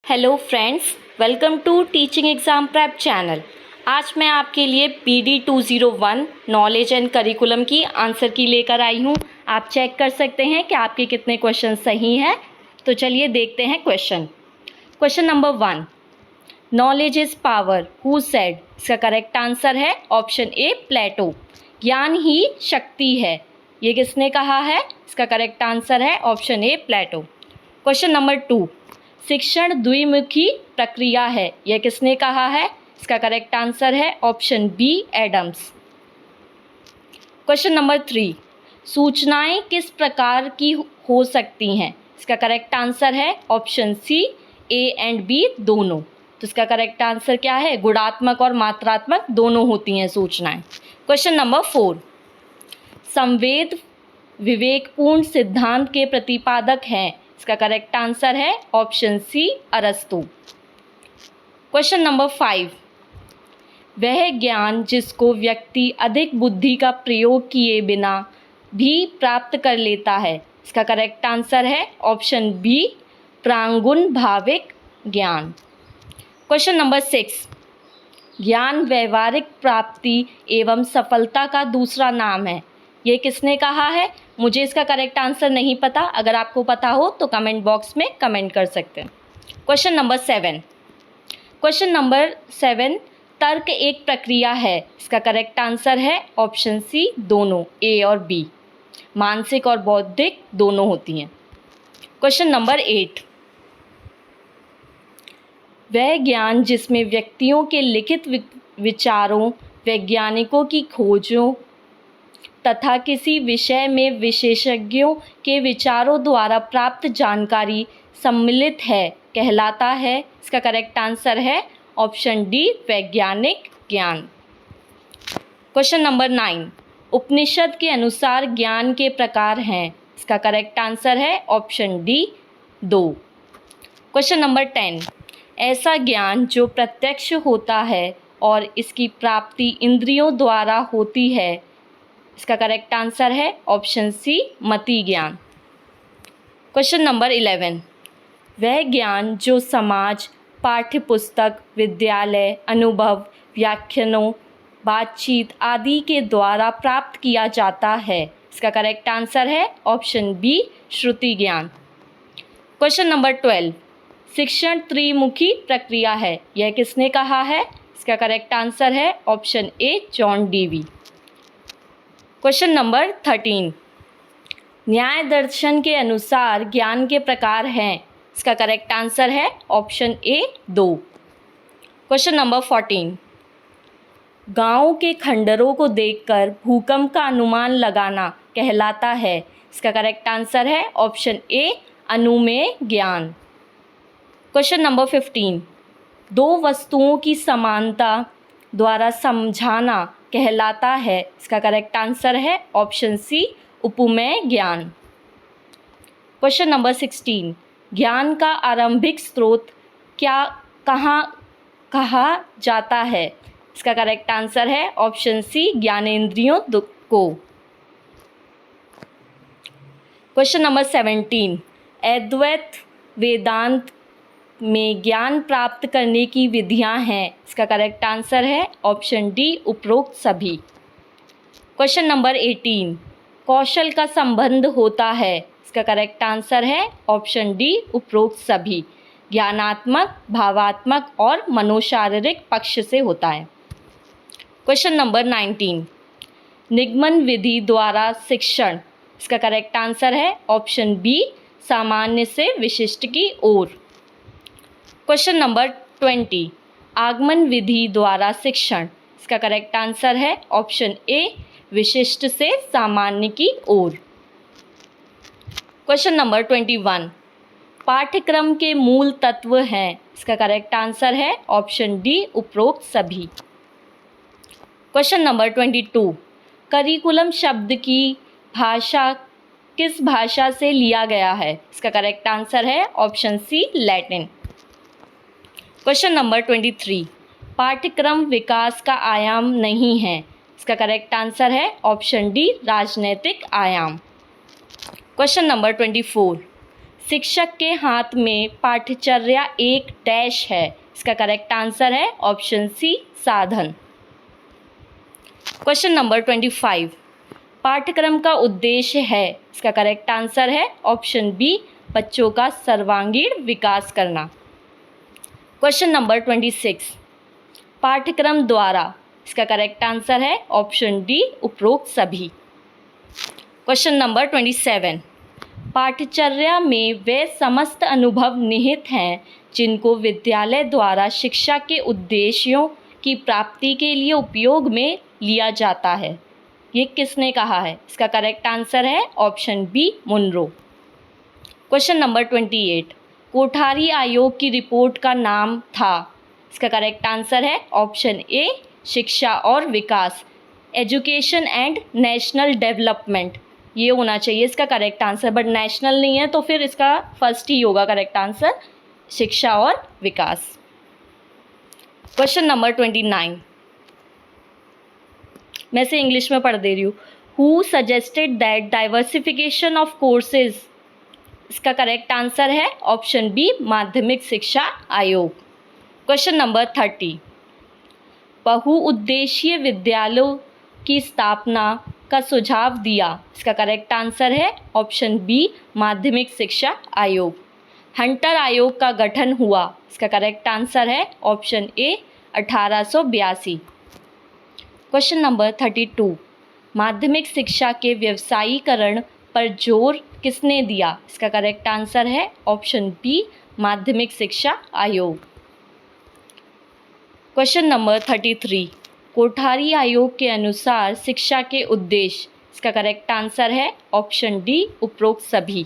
Hello friends, welcome to teaching exam prep channel. आज मैं आपके लिए PD 201 नॉलेज एंड करिकुलम की आंसर की लेकर आई हूँ। आप चेक कर सकते हैं कि आपके कितने क्वेश्चन सही हैं। तो चलिए देखते हैं question number 1, knowledge is power, who said? इसका करेक्ट आंसर है ऑप्शन ए प्लेटो। ज्ञान ही शक्ति है, ये किसने कहा है? इसका करेक्ट आंसर है option A Plato. Question number 2, शिक्षण द्विमुखी प्रक्रिया है, यह किसने कहा है? इसका करेक्ट आंसर है option B Adams. Question number 3, सूचनाएं किस प्रकार की हो सकती हैं? इसका करेक्ट आंसर है option C A and B दोनों। तो इसका करेक्ट आंसर क्या है? गुणात्मक और मात्रात्मक दोनों होती हैं सूचनाएं। क्वेश्चन नंबर 4, संवेद विवेकपूर्ण सिद्धांत के प्रतिपादक हैं, इसका करेक्ट आंसर है ऑप्शन सी अरस्तु। क्वेश्चन नंबर 5, वह ज्ञान जिसको व्यक्ति अधिक बुद्धि का प्रयोग किए बिना भी प्राप्त कर लेता है, इसका करेक्ट आंसर है ऑप्शन बी प्रांगुण भाविक ज्ञान। क्वेश्चन नंबर 6, ज्ञान व्यवहारिक प्राप्ति एवं सफलता का दूसरा नाम है, ये किसने कहा है? मुझे इसका करेक्ट आंसर नहीं पता, अगर आपको पता हो तो कमेंट बॉक्स में कमेंट कर सकते हैं। क्वेश्चन नंबर 7, तर्क एक प्रक्रिया है, इसका करेक्ट आंसर है ऑप्शन सी दोनों, ए और बी। मानसिक और बौद्धिक दोनों होती हैं। क्वेश्चन नंबर 8, वह ज्ञान जिसमें व्यक्तियों के लिखित विचारों, वैज्ञानिकों की खोजों तथा किसी विषय में विशेषज्ञों के विचारों द्वारा प्राप्त जानकारी सम्मिलित है, कहलाता है। इसका करेक्ट आंसर है ऑप्शन डी वैज्ञानिक ज्ञान। क्वेश्चन नंबर 9, उपनिषद के अनुसार ज्ञान के प्रकार हैं, इसका करेक्ट आंसर है ऑप्शन डी 2। क्वेश्चन नंबर 10, ऐसा ज्ञान जो प्रत्यक्ष होता है और इसकी प्राप्ति इंद्रियों द्वारा होती है, इसका करेक्ट आंसर है ऑप्शन सी मति ज्ञान। क्वेश्चन नंबर 11, वह ज्ञान जो समाज, पाठ्यपुस्तक, विद्यालय, अनुभव, व्याख्यानों, बातचीत आदि के द्वारा प्राप्त किया जाता है, इसका करेक्ट आंसर है ऑप्शन बी श्रुति ज्ञान। क्वेश्चन नंबर 12, शिक्षण त्रिमुखी प्रक्रिया है, यह किसने कहा है? इसका करेक्ट आंसर है ऑप्शन ए जॉन डीवी। क्वेश्चन नंबर 13, न्याय दर्शन के अनुसार ज्ञान के प्रकार हैं, इसका करेक्ट आंसर है ऑप्शन ए 2। क्वेश्चन नंबर 14, गांव के खंडरों को देखकर भूकंप का अनुमान लगाना कहलाता है, इसका करेक्ट आंसर है ऑप्शन ए अनुमेय ज्ञान। क्वेश्चन नंबर 15, दो वस्तुओं की समानता द्वारा समझाना कहलाता है, इसका करेक्ट आंसर है ऑप्शन सी उपमेय ज्ञान। क्वेश्चन नंबर 16, ज्ञान का आरंभिक स्रोत कहाँ कहा जाता है, इसका करेक्ट आंसर है ऑप्शन सी ज्ञानेंद्रियों को। क्वेश्चन नंबर 17, अद्वैत वेदांत में ज्ञान प्राप्त करने की विधियां हैं, इसका करेक्ट आंसर है ऑप्शन डी उपरोक्त सभी। क्वेश्चन नंबर 18, कौशल का संबंध होता है, इसका करेक्ट आंसर है ऑप्शन डी उपरोक्त सभी, ज्ञानात्मक, भावात्मक और मनोशारीरिक पक्ष से होता है। क्वेश्चन नंबर 19, निगमन विधि द्वारा शिक्षण, इसका करेक्ट आंसर है ऑप्शन बी सामान्य से विशिष्ट की ओर। क्वेश्चन नंबर 20, आगमन विधि द्वारा शिक्षण, इसका करेक्ट आंसर है ऑप्शन ए विशिष्ट से सामान्य की ओर। क्वेश्चन नंबर 21, पाठ्यक्रम के मूल तत्व हैं, इसका करेक्ट आंसर है ऑप्शन डी उपरोक्त सभी। क्वेश्चन नंबर 22, करिकुलम शब्द की भाषा किस भाषा से लिया गया है, इसका करेक्ट आंसर है option C Latin. Question number 23, पाठ्यक्रम विकास का आयाम नहीं है, इसका करेक्ट आंसर है ऑप्शन डी राजनैतिक आयाम। क्वेश्चन नंबर 24, शिक्षक के हाथ में पाठ्यचर्या एक डैश है। इसका करेक्ट आंसर है ऑप्शन सी साधन। क्वेश्चन नंबर 25, पाठ्यक्रम का उद्देश्य है। इसका करेक्ट आंसर है ऑप्शन बी बच्चों का सर्वांगीण विकास करना। क्वेश्चन नंबर 26, पाठ्यक्रम द्वारा। इसका करेक्ट आंसर है ऑप्शन डी उपरोक्त सभी। क्वेश्चन नंबर 27, पाठ्यचर्या में वे समस्त अनुभव निहित हैं जिनको विद्यालय द्वारा शिक्षा के उद्देश्यों की प्राप्ति के लिए उपयोग में लिया जाता है। ये किसने कहा है? इसका करेक्ट आंसर है option B Monroe. Question number 28, Kothari आयोग की रिपोर्ट का नाम था। इसका करेक्ट आंसर है ऑप्शन ए शिक्षा और विकास, एजुकेशन एंड नेशनल डेवलपमेंट। ये होना चाहिए इसका करेक्ट आंसर, बट नेशनल नहीं है तो फिर इसका फर्स्ट ही होगा करेक्ट आंसर, शिक्षा और विकास। क्वेश्चन नंबर 29, मैं से इंग्लिश में पढ़ दे रही हूँ। Who suggested that diversification of courses. इसका करेक्ट आंसर है ऑप्शन बी माध्यमिक शिक्षा आयोग। क्वेश्चन नंबर 30, बहुउद्देशीय विद्यालयों की स्थापना का सुझाव दिया। इसका करेक्ट आंसर है ऑप्शन बी माध्यमिक शिक्षा आयोग। हंटर आयोग का गठन हुआ। इसका करेक्ट आंसर है ऑप्शन ए 1882। क्वेश्चन नंबर 32, माध्यमिक शिक्षा के व्यवसायीकरण पर जोर किसने दिया? इसका करेक्ट आंसर है ऑप्शन बी माध्यमिक शिक्षा आयोग। क्वेश्चन नंबर 33, कोठारी आयोग के अनुसार शिक्षा के उद्देश्य। इसका करेक्ट आंसर है ऑप्शन डी उपरोक्त सभी।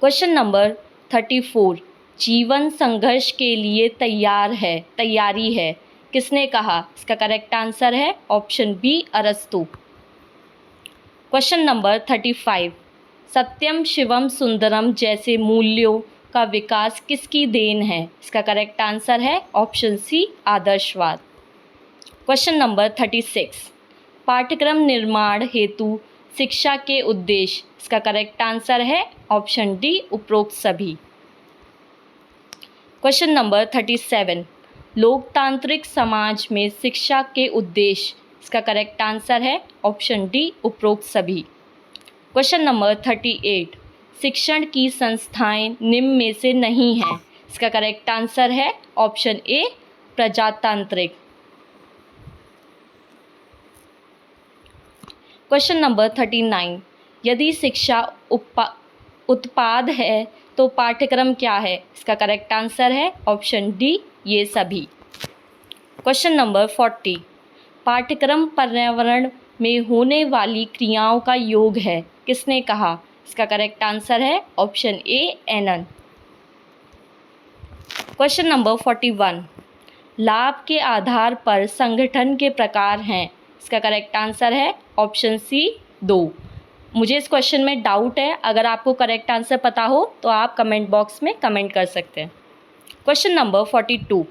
क्वेश्चन नंबर 34, जीवन संघर्ष के लिए तैयारी है, किसने कहा? इसका करेक्ट आंसर है ऑप्शन बी अरस्तु। क्वेश्चन नंबर 35, सत्यम शिवम सुंदरम जैसे मूल्यों का विकास किसकी देन है? इसका करेक्ट आंसर है ऑप्शन सी आदर्शवाद। क्वेश्चन नंबर 36, पाठ्यक्रम निर्माण हेतु शिक्षा के उद्देश्य। इसका करेक्ट आंसर है ऑप्शन डी उपरोक्त सभी। क्वेश्चन नंबर 37, लोकतांत्रिक समाज में शिक्षा के उद्देश्य। इसका करेक्ट आंसर है ऑप्शन डी उपरोक्त सभी। क्वेश्चन नंबर 38, शिक्षण की संस्थाएं निम्न में से नहीं हैं। इसका करेक्ट आंसर है ऑप्शन ए प्रजातांत्रिक। क्वेश्चन नंबर 39, यदि शिक्षा उत्पाद है तो पाठ्यक्रम क्या है? इसका करेक्ट आंसर है ऑप्शन डी ये सभी। क्वेश्चन नंबर 40, पाठ्यक्रम पर्यावरण में होने वाली क्रियाओं का योग है, किसने कहा? इसका करेक्ट आंसर है ऑप्शन ए एनन। क्वेश्चन नंबर 41, लाभ के आधार पर संगठन के प्रकार हैं। इसका करेक्ट आंसर है ऑप्शन सी 2। मुझे इस क्वेश्चन में डाउट है, अगर आपको करेक्ट आंसर पता हो तो आप कमेंट बॉक्स में कमेंट कर सकते हैं। क्वेश्चन नंबर 42,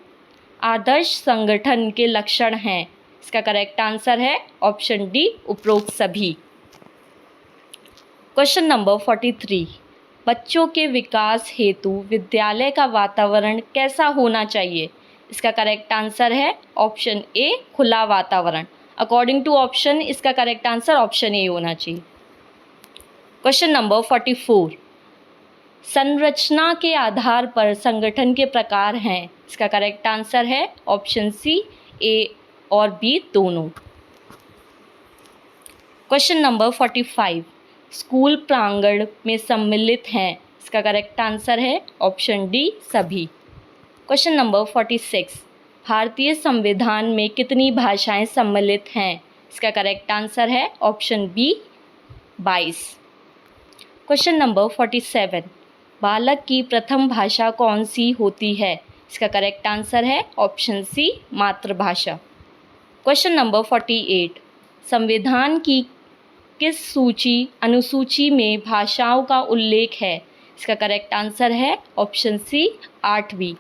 आदर्श संगठन के लक्षण हैं। इसका करेक्ट आंसर है ऑप्शन डी उपरोक्त सभी। क्वेश्चन नंबर 43, बच्चों के विकास हेतु विद्यालय का वातावरण कैसा होना चाहिए? इसका करेक्ट आंसर है ऑप्शन ए खुला वातावरण। अकॉर्डिंग टू ऑप्शन इसका करेक्ट आंसर ऑप्शन ए होना चाहिए। क्वेश्चन नंबर 44, संरचना के आधार पर संगठन के प्रकार हैं। इसका करेक्ट आंसर है ऑप्शन सी ए और बी दोनों। क्वेश्चन नंबर 45, स्कूल प्रांगण में सम्मिलित हैं। इसका करेक्ट आंसर है ऑप्शन डी सभी। क्वेश्चन नंबर 46, भारतीय संविधान में कितनी भाषाएं सम्मिलित हैं? इसका करेक्ट आंसर है ऑप्शन बी 22। क्वेश्चन नंबर 47, बालक की प्रथम भाषा कौन सी होती है? इसका करेक्ट आंसर है ऑप्शन सी मातृभाषा। क्वेश्चन नंबर 48, संविधान की किस अनुसूची में भाषाओं का उल्लेख है? इसका करेक्ट आंसर है ऑप्शन सी 8वीं।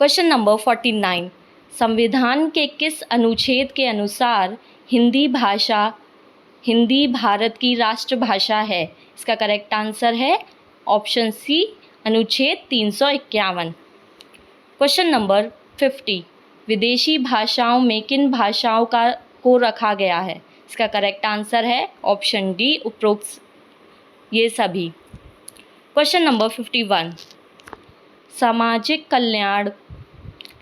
क्वेश्चन नंबर 49, संविधान के किस अनुच्छेद के अनुसार हिंदी भाषा हिंदी भारत की राष्ट्रभाषा है? इसका करेक्ट आंसर है ऑप्शन सी, अनुच्छेद 351। क्वेश्चन नंबर 50, विदेशी भाषाओं में किन भाषाओं को रखा गया है? इसका करेक्ट आंसर है ऑप्शन डी, उपरोक्त ये सभी। क्वेश्चन नंबर 51, सामाजिक कल्याण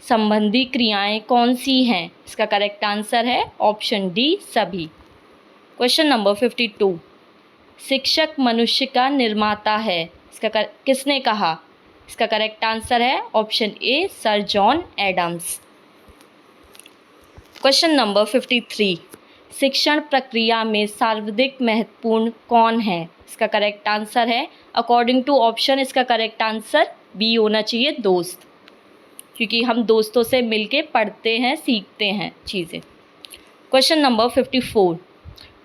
संबंधी क्रियाएं कौन सी हैं? इसका करेक्ट आंसर है ऑप्शन डी, सभी। क्वेश्चन नंबर 52, शिक्षक मनुष्य का निर्माता है, इसका किसने कहा? इसका करेक्ट आंसर है option A, sir John Adams. Question number 53, शिक्षण प्रक्रिया में सर्वाधिक महत्वपूर्ण कौन है? इसका करेक्ट आंसर है अकॉर्डिंग टू ऑप्शन, इसका करेक्ट आंसर बी होना चाहिए, दोस्त, क्योंकि हम दोस्तों से मिलके पढ़ते हैं, सीखते हैं चीज़ें। क्वेश्चन नंबर 54,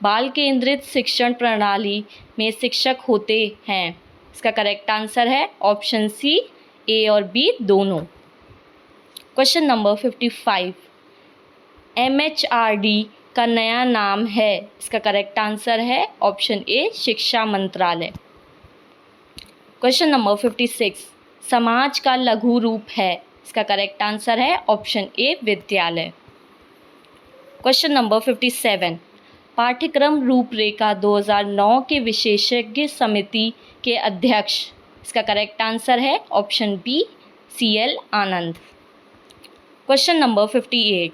बाल केंद्रित शिक्षण प्रणाली में शिक्षक होते हैं, इसका करेक्ट आंसर है ऑप्शन सी, ए और बी दोनों। क्वेश्चन नंबर 55, MHRD का नया नाम है, इसका करेक्ट आंसर है ऑप्शन ए, शिक्षा मंत्रालय। क्वेश्चन नंबर 56, समाज का लघु रूप है, इसका करेक्ट आंसर है ऑप्शन ए, विद्यालय। क्वेश्चन नंबर 57, पाठ्यक्रम रूपरेखा 2009 के विशेषज्ञ समिति के अध्यक्ष, इसका करेक्ट आंसर है option B, CL Anand. Question number 58,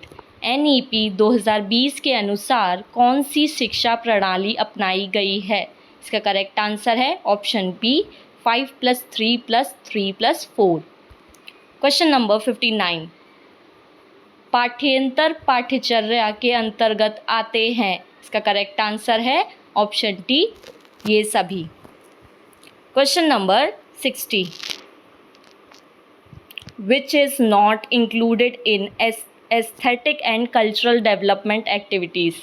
NEP 2020 के अनुसार कौन सी शिक्षा प्रणाली अपनाई गई है? इसका करेक्ट आंसर है ऑप्शन बी, 5+3+3+4। क्वेश्चन नंबर 59, पाठ्येतर पाठ्यचर्या के अंतर्गत आते हैं, इसका करेक्ट आंसर है ऑप्शन डी, ये सभी। Question number 60, which is not included in aesthetic and cultural development activities,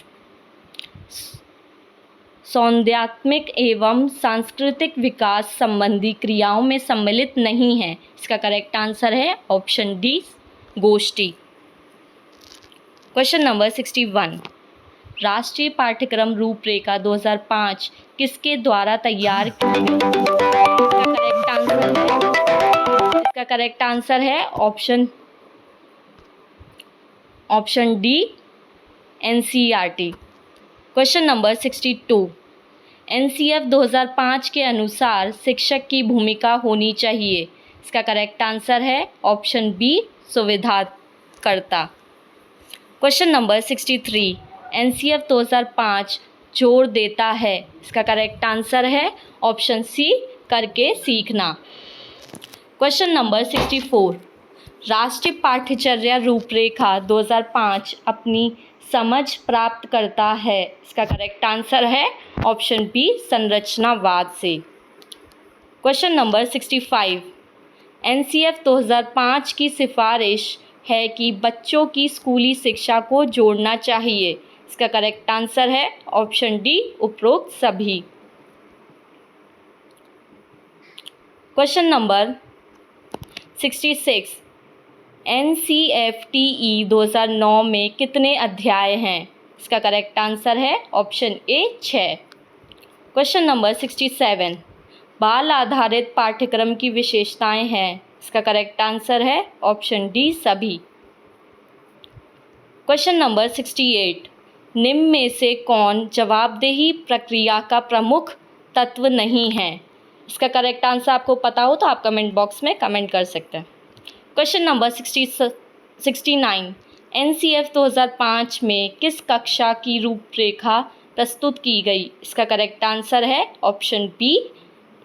सौंदर्यात्मक एवं सांस्कृतिक विकास संबंधी क्रियाओं में सम्मिलित नहीं है, इसका करेक्ट आंसर है ऑप्शन डी, गोष्ठी। क्वेश्चन नंबर 61, राष्ट्रीय पाठ्यक्रम रूपरेखा 2005 किसके द्वारा तैयार की गई? इसका करेक्ट आंसर है option D, NCERT। Question number 62, NCF 2005 के अनुसार शिक्षक की भूमिका होनी चाहिए, इसका करेक्ट आंसर है ऑप्शन बी, सुविधाकर्ता। क्वेश्चन नंबर 63, NCF 2005 जोर देता है, इसका करेक्ट आंसर है ऑप्शन सी, करके सीखना। क्वेश्चन नंबर 64, राष्ट्रीय पाठ्यचर्या रूपरेखा 2005 अपनी समझ प्राप्त करता है, इसका करेक्ट आंसर है ऑप्शन बी, संरचनावाद से। क्वेश्चन नंबर 65, NCF 2005 की सिफारिश है कि बच्चों की स्कूली शिक्षा को जोड़ना चाहिए, इसका करेक्ट आंसर है ऑप्शन डी, उपरोक्त सभी। क्वेश्चन नंबर 66, NCFTE 2009 में कितने अध्याय हैं? इसका करेक्ट आंसर है ऑप्शन ए, 6। क्वेश्चन नंबर 67, बाल आधारित पाठ्यक्रम की विशेषताएं हैं, इसका करेक्ट आंसर है ऑप्शन डी, सभी। क्वेश्चन नंबर 68, निम्न में से कौन जवाबदेही प्रक्रिया का प्रमुख तत्व नहीं है? इसका करेक्ट आंसर आपको पता हो तो आप कमेंट बॉक्स में कमेंट कर सकते हैं। क्वेश्चन नंबर 69, NCF 2005 में किस कक्षा की रूपरेखा प्रस्तुत की गई? इसका करेक्ट आंसर है ऑप्शन बी,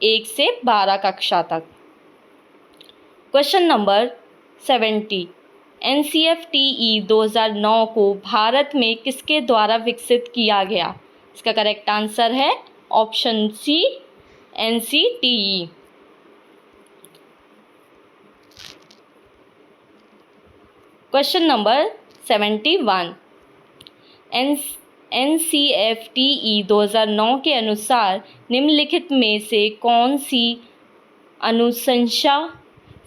1 से 12 कक्षा तक। क्वेश्चन नंबर 70, NCFTE 2009 को भारत में किसके द्वारा विकसित किया गया? इसका करेक्ट आंसर है option C, NCTE। Question number 71, NCFTE 2009 के अनुसार निम्नलिखित में से कौन सी अनुशंसा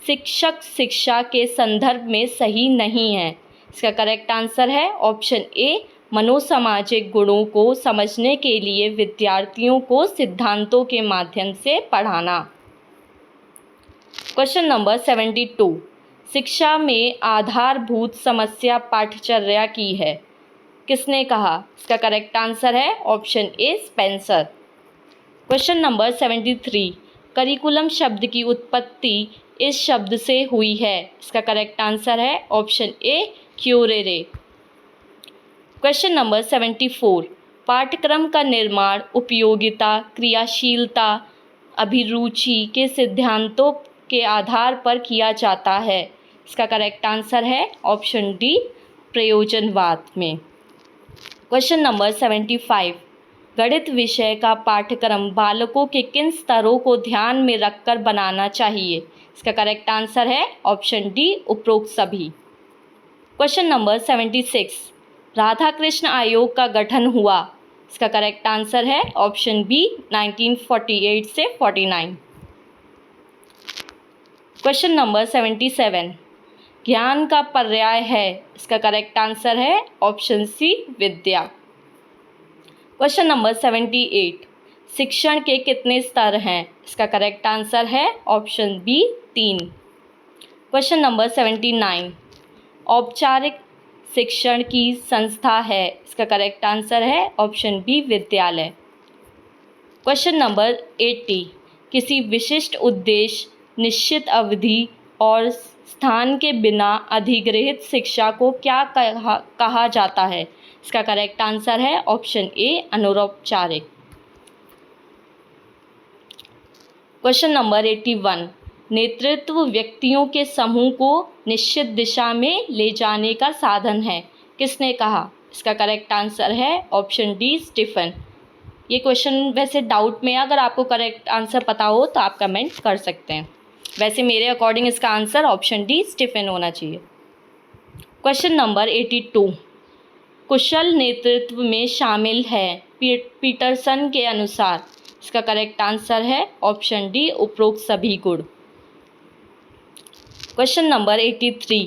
शिक्षक शिक्षा के संदर्भ में सही नहीं है? इसका करेक्ट आंसर है ऑप्शन ए, मनोसामाजिक गुणों को समझने के लिए विद्यार्थियों को सिद्धांतों के माध्यम से पढ़ाना। क्वेश्चन नंबर 72, शिक्षा में आधारभूत समस्या पाठचर्या की है, किसने कहा? इसका करेक्ट आंसर है ऑप्शन ए स्पेंसर। क्वेश्चन नंबर 73, करिकुलम शब्द की उत्पत्ति इस शब्द से हुई है, इसका करेक्ट आंसर है ऑप्शन ए क्यूरेरे। क्वेश्चन नंबर 74, पाठ्यक्रम का निर्माण उपयोगिता, क्रियाशीलता, अभिरुचि के सिद्धांतों के आधार पर किया जाता है, इसका करेक्ट आंसर है ऑप्शन डी प्रयोजनवाद में। क्वेश्चन नंबर 75, गणित विषय का पाठ्यक्रम बालकों के किन स्तरों को ध्यान में रखकर बनाना चाहिए, इसका करेक्ट आंसर है ऑप्शन डी उपरोक्त सभी। क्वेश्चन नंबर 76, राधाकृष्ण आयोग का गठन हुआ, इसका करेक्ट आंसर है ऑप्शन बी 1948 से 49। क्वेश्चन नंबर 77, ज्ञान का पर्याय है, इसका करेक्ट आंसर है ऑप्शन सी विद्या। क्वेश्चन नंबर 78, शिक्षण के कितने स्तर हैं, इसका करेक्ट आंसर है ऑप्शन बी 3। क्वेश्चन नंबर 79, औपचारिक शिक्षण की संस्था है, इसका करेक्ट आंसर है ऑप्शन बी विद्यालय। क्वेश्चन नंबर 80, किसी विशिष्ट उद्देश्य, निश्चित अवधि और स्थान के बिना अधिग्रहित शिक्षा को क्या कहा जाता है, इसका करेक्ट आंसर है ऑप्शन ए अनौपचारिक। क्वेश्चन नंबर 81, नेतृत्व व्यक्तियों के समूह को निश्चित दिशा में ले जाने का साधन है, किसने कहा? इसका करेक्ट आंसर है ऑप्शन डी स्टीफन। ये क्वेश्चन वैसे डाउट में है, अगर आपको करेक्ट आंसर पता हो तो आप कमेंट कर सकते हैं। वैसे मेरे अकॉर्डिंग इसका आंसर ऑप्शन डी स्टीफन होना चाहिए। क्वेश्चन नंबर 82, कुशल नेतृत्व में शामिल है पीटरसन के अनुसार, इसका करेक्ट आंसर है ऑप्शन डी उपरोक्त सभी गुण। क्वेश्चन नंबर 83,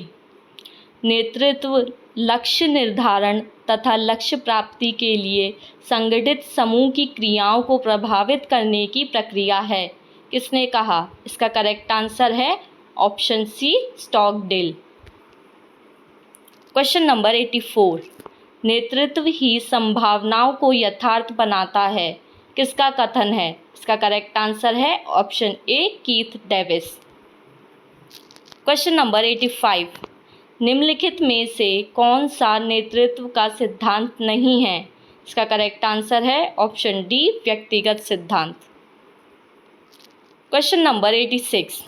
नेतृत्व लक्ष्य निर्धारण तथा लक्ष्य प्राप्ति के लिए संगठित समूह की क्रियाओं को प्रभावित करने की प्रक्रिया है, किसने कहा? इसका करेक्ट आंसर है option C Stockdale. Question number 84, नेतृत्व ही संभावनाओं को यथार्थ बनाता है, किसका कथन है? इसका करेक्ट आंसर है ऑप्शन ए कीथ डेविस। क्वेश्चन नंबर 85, निम्नलिखित में से कौन सा नेतृत्व का सिद्धांत नहीं है? इसका करेक्ट आंसर है ऑप्शन डी व्यक्तिगत सिद्धांत। क्वेश्चन नंबर 86,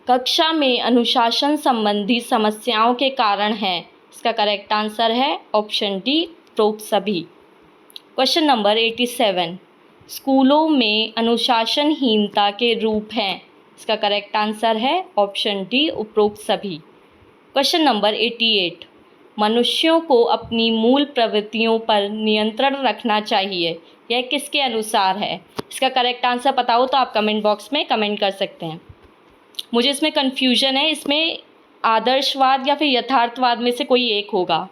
कक्षा में अनुशासन संबंधी समस्याओं के कारण है, इसका करेक्ट आंसर है ऑप्शन डी उपरोक्त सभी। क्वेश्चन नंबर 87, स्कूलों में अनुशासनहीनता के रूप हैं, इसका करेक्ट आंसर है ऑप्शन डी उपरोक्त सभी। क्वेश्चन नंबर 88, मनुष्यों को अपनी मूल प्रवृत्तियों पर नियंत्रण रखना चाहिए, यह किसके अनुसार है? इसका करेक्ट आंसर पता हो तो आप कमेंट बॉक्स में कमेंट कर सकते हैं। मुझे इसमें कन्फ्यूजन है, इसमें आदर्शवाद या फिर यथार्थवाद में से कोई एक होगा।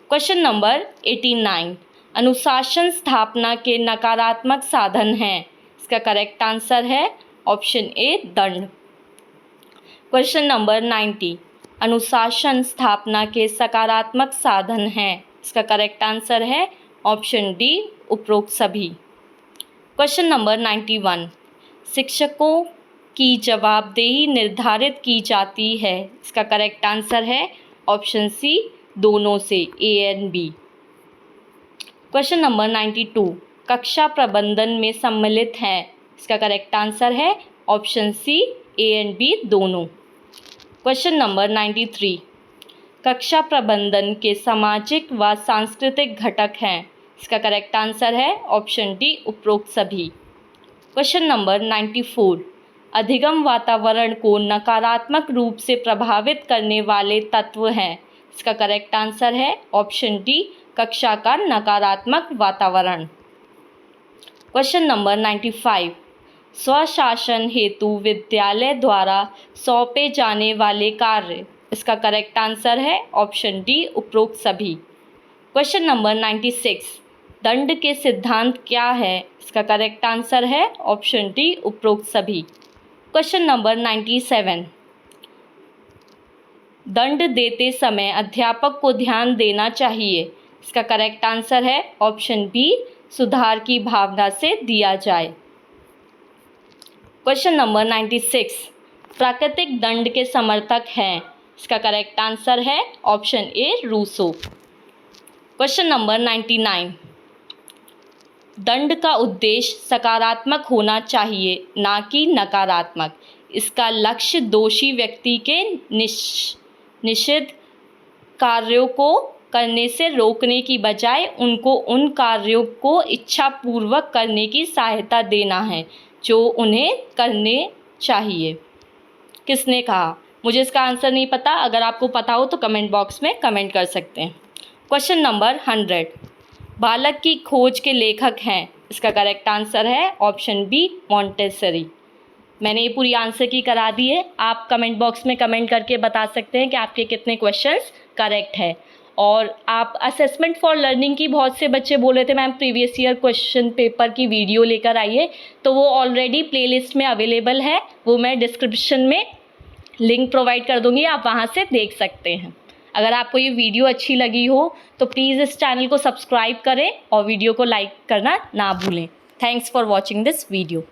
क्वेश्चन नंबर 89, अनुशासन स्थापना के नकारात्मक साधन हैं, इसका करेक्ट आंसर है ऑप्शन ए दंड। क्वेश्चन नंबर 90, अनुशासन स्थापना के सकारात्मक साधन हैं, इसका करेक्ट आंसर है ऑप्शन डी उपरोक्त सभी। क्वेश्चन नंबर 91, शिक्षकों की जवाबदेही निर्धारित की जाती है, इसका करेक्ट आंसर है ऑप्शन सी दोनों से A and B. Question number 92, कक्षा प्रबंधन में सम्मिलित है, इसका करेक्ट आंसर है option C A and B दोनों। क्वेश्चन नंबर 93, कक्षा प्रबंधन के सामाजिक व सांस्कृतिक घटक हैं, इसका करेक्ट आंसर है ऑप्शन डी उपरोक्त सभी। क्वेश्चन नंबर 94, अधिगम वातावरण को नकारात्मक रूप से प्रभावित करने वाले तत्व हैं, इसका करेक्ट आंसर है ऑप्शन डी कक्षा का नकारात्मक वातावरण। क्वेश्चन नंबर 95, स्वशासन हेतु विद्यालय द्वारा सौंपे जाने वाले कार्य, इसका करेक्ट आंसर है ऑप्शन डी उपरोक्त सभी। क्वेश्चन नंबर 96, दंड के सिद्धांत क्या है? इसका करेक्ट आंसर है ऑप्शन डी उपरोक्त सभी। क्वेश्चन नंबर 97, दंड देते समय अध्यापक को ध्यान देना चाहिए। इसका करेक्ट आंसर है ऑप्शन बी सुधार की भावना से दिया जाए। क्वेश्चन नंबर 96, प्राकृतिक दंड के समर्थक हैं। इसका करेक्ट आंसर है option A Rousseau. Question number 99, दंड का उद्देश्य सकारात्मक होना चाहिए ना कि नकारात्मक। इसका लक्ष्य दोषी व्यक्ति के निषिद्ध कार्यों को करने से रोकने की बजाय उनको उन कार्यों को इच्छापूर्वक करने की सहायता देना है जो उन्हें करने चाहिए। किसने कहा? मुझे इसका आंसर नहीं पता, अगर आपको पता हो तो कमेंट बॉक्स में कमेंट कर सकते हैं। क्वेश्चन नंबर 100, बालक की खोज के लेखक हैं। इसका करेक्ट आंसर है ऑप्शन बी मॉन्टेसरी। मैंने ये पूरी आंसर की करा दी है, आप कमेंट बॉक्स में कमेंट करके बता सकते हैं कि आपके कितने क्वेश्चंस करेक्ट है। और आप असेसमेंट फॉर लर्निंग की बहुत से बच्चे बोल रहे थे ma'am previous year question paper की वीडियो लेकर आइए, तो वो ऑलरेडी प्लेलिस्ट में अवेलेबल है, वो मैं डिस्क्रिप्शन में लिंक प्रोवाइड कर दूँगी, आप वहाँ से देख सकते हैं। अगर आपको ये वीडियो अच्छी लगी हो तो प्लीज़ इस चैनल को सब्सक्राइब करें और वीडियो को लाइक करना ना भूलें। Thanks for watching this video.